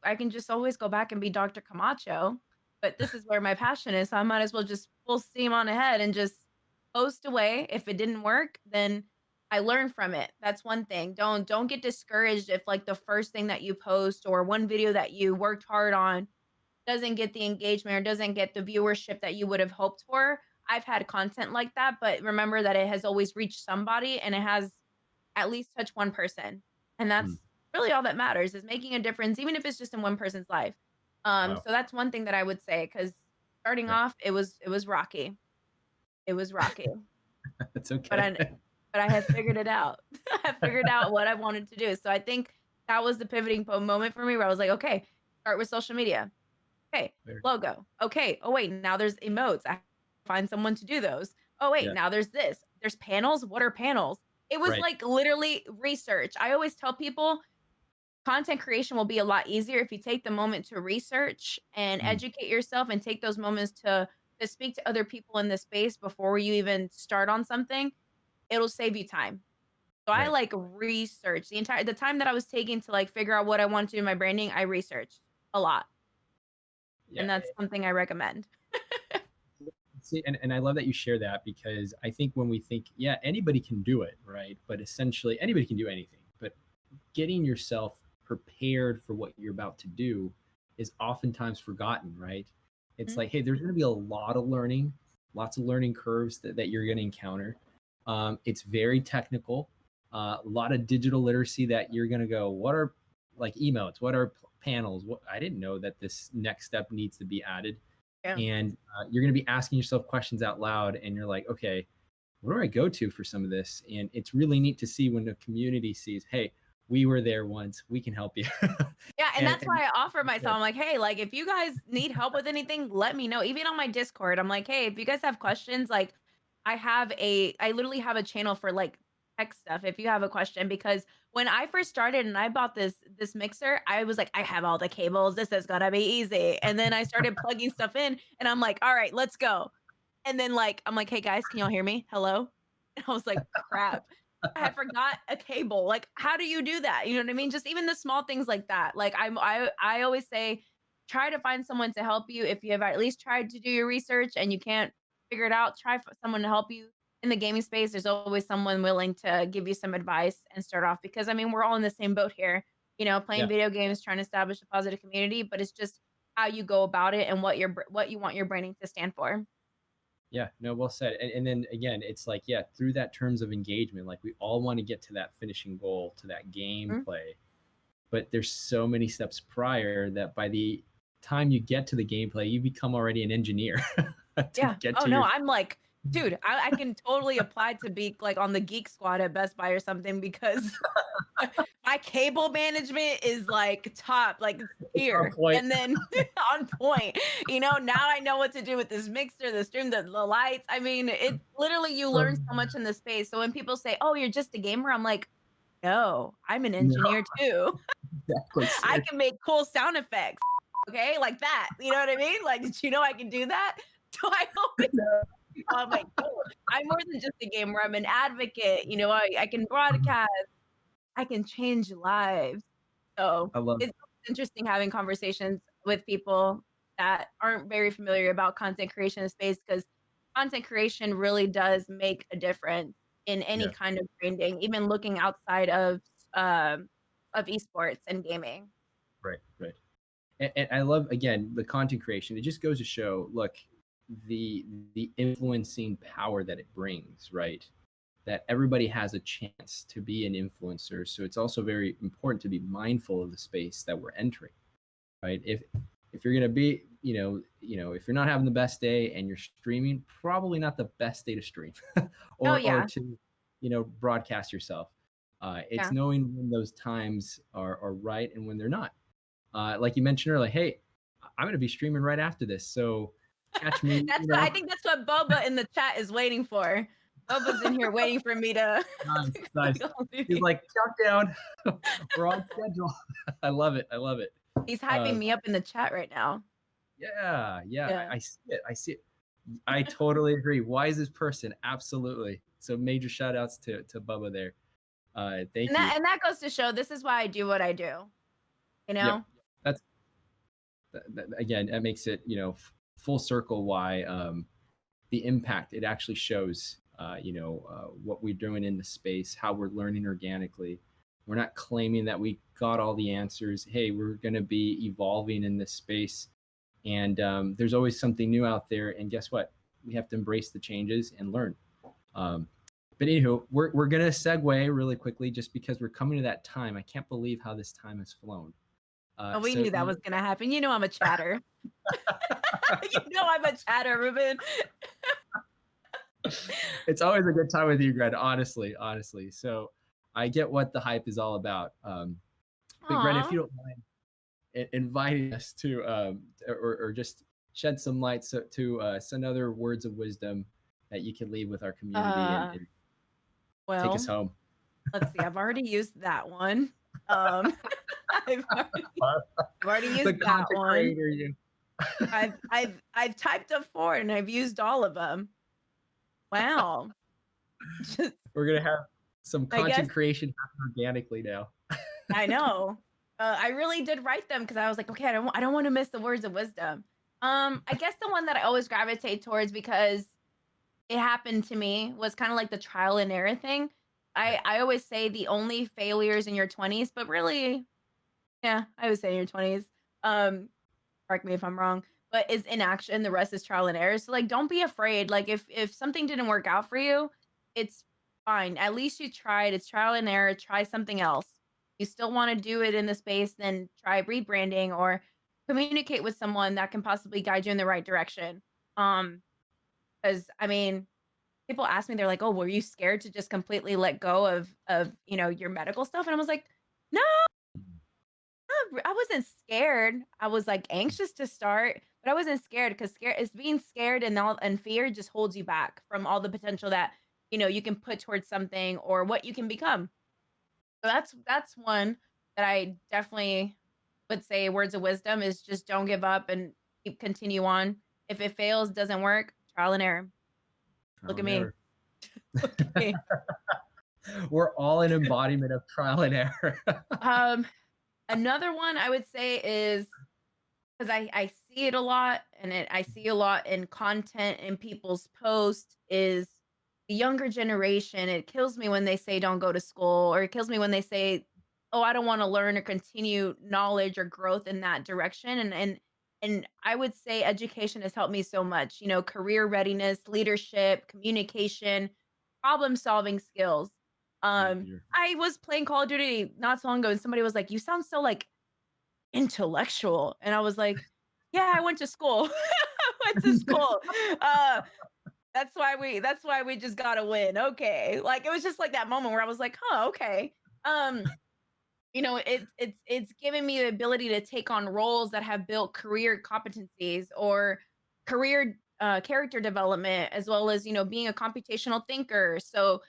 I can just always go back and be Dr. Camacho, but this is where my passion is. So I might as well just full steam on ahead and just post away. If it didn't work, then I learn from it. That's one thing. Don't get discouraged if like the first thing that you post or one video that you worked hard on doesn't get the engagement or doesn't get the viewership that you would have hoped for. I've had content like that, but remember that it has always reached somebody and it has at least touched one person. And that's Mm. really all that matters is making a difference, even if it's just in one person's life. Wow. So that's one thing that I would say because starting Yeah. off, it was rocky. It was rocky, That's but okay. I have figured it out. I have figured out what I wanted to do. So I think that was the pivoting moment for me where I was like, okay, start with social media. Okay, Very- logo. Okay. Oh wait, now there's emotes. I have to find someone to do those. Oh wait, Yeah. now there's this. There's panels. What are panels? It was Right. like literally research. I always tell people content creation will be a lot easier if you take the moment to research and Mm. educate yourself and take those moments to speak to other people in the space before you even start on something. It'll save you time. So I Right. like research the time that I was taking to like figure out what I want to do in my branding. I researched a lot, Yeah. and that's something I recommend. See, and I love that you share that because I think when we think, yeah, anybody can do it, right? But essentially, anybody can do anything. But getting yourself prepared for what you're about to do is oftentimes forgotten, right? It's Mhm. like, hey, there's going to be a lot of learning, lots of learning curves that you're going to encounter. It's very technical, a lot of digital literacy that you're going to go, what are like emotes? What are panels? What I didn't know that this next step needs to be added. Yeah. And you're going to be asking yourself questions out loud and you're like, okay, where do I go to for some of this? And it's really neat to see when the community sees, hey, we were there once, we can help you. Yeah, and that's and why I offer myself. yeah. I'm like, hey, like if you guys need help with anything, let me know. Even on my Discord, I'm like, hey, if you guys have questions, like I literally have a channel for like tech stuff if you have a question because when I first started and I bought this mixer, I was like, I have all the cables. This is gonna be easy. And then I started plugging stuff in and I'm like, all right, let's go. And then like I'm like, hey guys, can y'all hear me? Hello? And I was like, crap. I had forgot a cable. Like, how do you do that? You know what I mean? Just even the small things like that. Like I always say, try to find someone to help you. If you have at least tried to do your research and you can't figure it out, try for someone to help you in the gaming space. There's always someone willing to give you some advice and start off because I mean we're all in the same boat here. Playing Yeah. video games, trying to establish a positive community, but it's just how you go about it and what you want your branding to stand for. Yeah, no, well said. And then again, it's like, yeah, through that terms of engagement, like we all want to get to that finishing goal, to that Mhm. gameplay. But there's so many steps prior that by the time you get to the gameplay, you become already an engineer to Yeah. get Oh to no, your I'm like, dude, I can totally apply to be like on the Geek Squad at Best Buy or something because my cable management is like top, like it's on here. point. And then on point, now I know what to do with this mixer, the stream, the lights. I mean, it literally you learn so much in the space. So when people say, "Oh, you're just a gamer," I'm like, "No, I'm an No, engineer too. exactly. I can make cool sound effects." Okay, like that. You know what I mean? Like, did you know I can do that? So I always I'm like, "Oh, I'm more than just a gamer. I'm an advocate. I can broadcast. I can change lives." So I love it's interesting having conversations with people that aren't very familiar about content creation in space, because content creation really does make a difference in any Yeah. kind of branding, even looking outside of esports and gaming. Right. Right. And I love, again, the content creation. It just goes to show, look, the influencing power that it brings, right? That everybody has a chance to be an influencer. So it's also very important to be mindful of the space that we're entering, right? If you're gonna be, if you're not having the best day and you're streaming, probably not the best day to stream Oh or yeah, to, broadcast yourself. It's yeah. knowing when those times are right and when they're not. Like you mentioned earlier, hey, I'm going to be streaming right after this, so catch me. That's what I think. That's what Boba in the chat is waiting for. Boba's in here waiting for me to. Nice, to nice. Call of He's Duty. like, countdown. We're on schedule. I love it. I love it. He's hyping Uh, me up in the chat right now. yeah, yeah. Yeah. I see it. I see it. I totally agree. Wisest person, absolutely. So major shout outs to Bubba there. Thank And you. that goes to show this is why I do what I do. You know? Yep. That's again, that makes it, full circle why the impact it actually shows, what we're doing in the space, how we're learning organically. We're not claiming that we got all the answers. Hey, we're going to be evolving in this space. And there's always something new out there. And guess what? We have to embrace the changes and learn. But anywho, we're going to segue really quickly just because we're coming to that time. I can't believe how this time has flown. We knew that was going to happen. You know, I'm a chatter. You know, I'm a chatter, Ruben. It's always a good time with you, Gren, honestly. So I get what the hype is all about. But Gren, if you don't mind inviting us to, or just shed some light to some other words of wisdom that you can leave with our community and take us home. Let's see. I've already used that one. I've already used The that one. creator, you. I've typed up 4 and I've used all of them. Wow. We're gonna have some content creation happen organically now. I know. I really did write them because I was like, okay, I don't want to miss the words of wisdom. I guess the one that I always gravitate towards because it happened to me was kind of like the trial and error thing. I always say the only failures in your 20s, but really, yeah, I would say in your 20s. Correct me if I'm wrong, but is inaction. The rest is trial and error. So like, don't be afraid. Like if something didn't work out for you, it's fine. At least you tried. It's trial and error. Try something else. You still want to do it in the space, then try rebranding or communicate with someone that can possibly guide you in the right direction. Because I mean, people ask me, they're like, "Oh, were you scared to just completely let go of your medical stuff?" And I was like, "No, I wasn't scared. I was like anxious to start, but I wasn't scared because being scared and fear just holds you back from all the potential that you can put towards something or what you can become." So that's one that I definitely would say words of wisdom is just don't give up and continue on. If it fails, doesn't work, trial and error. Look at me. Look at me. We're all an embodiment of trial and error. Another one I would say is because I see it a lot and I see a lot in content in people's posts is the younger generation. It kills me when they say don't go to school, or it kills me when they say, oh, I don't want to learn or continue knowledge or growth in that direction. And I would say education has helped me so much, career readiness, leadership, communication, problem solving skills. I was playing Call of Duty not so long ago and somebody was like, you sound so like intellectual. And I was like, yeah, I went to school. I went to school. That's why we just gotta win. Okay. Like it was just like that moment where I was like, huh, okay. It's given me the ability to take on roles that have built career competencies or career character development, as well as, being a computational thinker. So,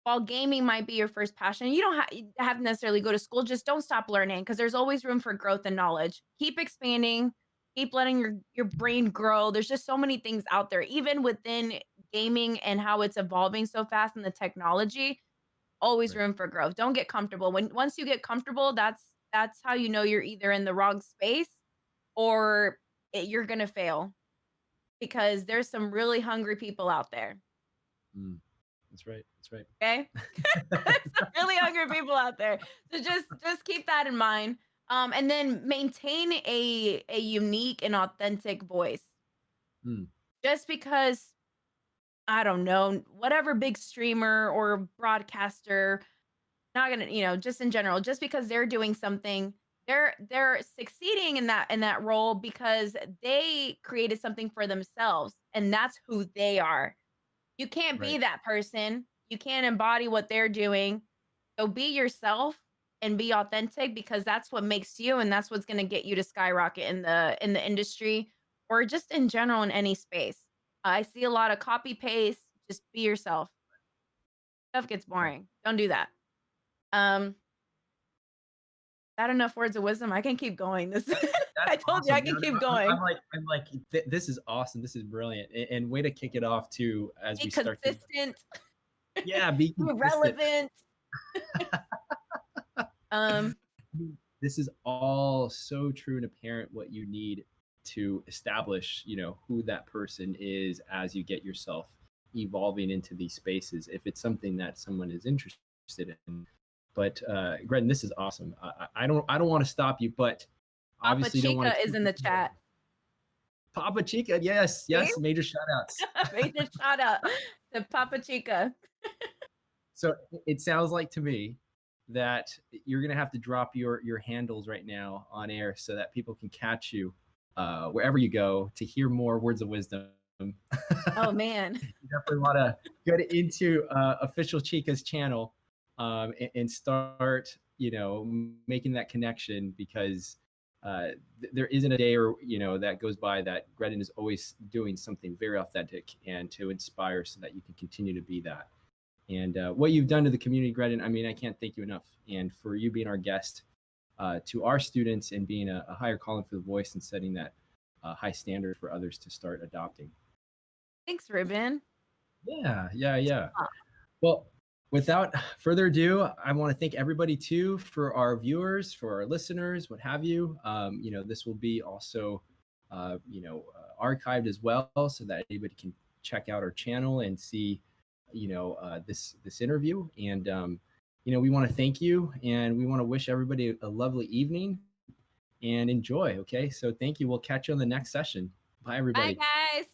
while gaming might be your first passion, you don't have to necessarily go to school. Just don't stop learning because there's always room for growth and knowledge. Keep expanding, keep letting your brain grow. There's just so many things out there, even within gaming and how it's evolving so fast in the technology. Always room for growth. Don't get comfortable. Once you get comfortable, that's that's how you know you're either in the wrong space or you're going to fail because there's some really hungry people out there. Mm, that's right. That's right. Okay. There's some really hungry people out there. So just keep that in mind. And then maintain a unique and authentic voice. Mm, Just because I don't know, whatever big streamer or broadcaster, not gonna, just in general, just because they're doing something, they're succeeding in that role because they created something for themselves, and that's who they are. You can't be right. that person. You can't embody what they're doing. So be yourself and be authentic because that's what makes you and that's what's going to get you to skyrocket in the industry or just in general in any space. I see a lot of copy paste. Just be yourself. Stuff gets Right. boring. Don't do that. Um, not enough words of wisdom. I can keep going. This That's I told you I awesome. can No, keep I'm going. like, this is awesome. This is brilliant. And way to kick it off too, as Be we start to, consistent, yeah, be be consistent. relevant. Um, This is all so true and apparent what you need to establish, who that person is as you get yourself evolving into these spaces. If it's something that someone is interested in. But Gretchen, this is awesome. I don't want to stop you, but Papa obviously don't want Chica to is keep in you the chat. Papa Chica, yes, See? yes, major shout outs. Major shout out to Papa Chica. So it sounds like to me that you're gonna have to drop your handles right now on air so that people can catch you wherever you go to hear more words of wisdom. You Oh man. definitely want to get into official Chica's channel and start, making that connection because there isn't a day or that goes by that Gretchen is always doing something very authentic and to inspire so that you can continue to be that. And what you've done to the community, Gretchen, I mean, I can't thank you enough. And for you being our guest to our students and being a higher calling for the voice and setting that high standard for others to start adopting. Thanks, Ruben. Yeah. Well, without further ado, I want to thank everybody too for our viewers, for our listeners, what have you. This will be also, archived as well, so that anybody can check out our channel and see, this interview. And we want to thank you, and we want to wish everybody a lovely evening and enjoy. Okay, so thank you. We'll catch you on the next session. Bye, Bye, everybody. guys.